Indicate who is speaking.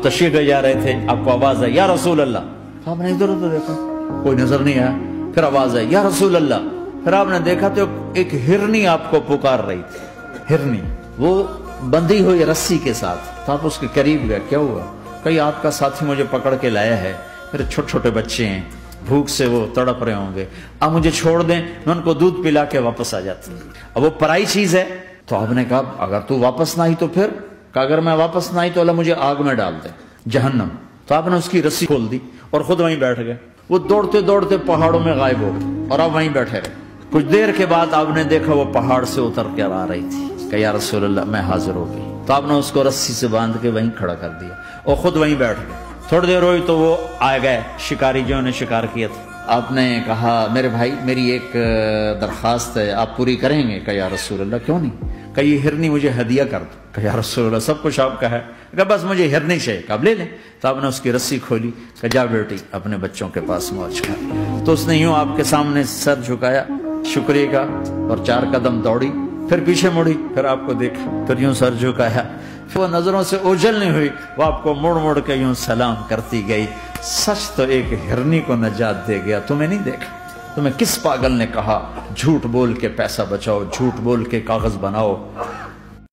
Speaker 1: तशरीफ ले जा रहे थे, आपको आवाज आई या रसूल अल्लाह। तो आपने इधर उधर देखा, कोई नजर नहीं आया। फिर आवाज आई या रसूल अल्लाह। फिर आपने देखा तो एक हिरनी आपको पुकार रही थी। हिरनी वो बंधी हुई रस्सी के साथ। तो आप उसके करीब गए, क्या हुआ? कहीं आपका साथी मुझे पकड़ के लाया है, मेरे छोटे छोटे बच्चे हैं, भूख से वो तड़प रहे होंगे, आप मुझे छोड़ दें, मैं उनको दूध पिला के वापस आ जाती। अब वो पराई चीज है। तो आपने कहा अगर तू वापस ना आई तो फिर? कहा अगर मैं वापस ना आई तो अल्लाह मुझे आग में डाल दे, जहन्नम। तो आपने उसकी रस्सी खोल दी और खुद वहीं बैठ गए। वो दौड़ते दौड़ते पहाड़ों में गायब हो गए और आप वहीं बैठे रहे। कुछ देर के बाद आपने देखा वो पहाड़ से उतर कर आ रही थी। कहा या रसूल अल्लाह मैं हाजिर हो गई। तो आपने उसको रस्सी से बांध के वहीं खड़ा कर दिया और खुद वहीं बैठ गए। थोड़ी देर हुई तो वो आ गए शिकारी जो ने शिकार किया था। आपने कहा मेरे भाई मेरी एक दरखास्त है, आप पूरी करेंगे? कहा या रसूल अल्लाह क्यों नहीं? कहा ये हिरनी मुझे हदिया कर दो। कहा या रसूल अल्लाह सब कुछ आपका है। कहा बस मुझे हिरनी चाहिए। कहा ले लें। तो आपने उसकी रस्सी खोली। कहा जा बेटी अपने बच्चों के पास मौज कर। तो उसने यूं आपके सामने सर झुकाया शुक्रिया का और 4 कदम दौड़ी, फिर पीछे मुड़ी, फिर आपको देखा, फिर यूं सर झुकाया, वो नजरों से ओझल नहीं हुई, वो आपको मुड़ मुड़ के यूं सलाम करती गई। सच तो एक हिरनी को नजात दे गया, तुम्हें नहीं देखा। तुम्हें किस पागल ने कहा झूठ बोल के पैसा बचाओ, झूठ बोल के कागज बनाओ?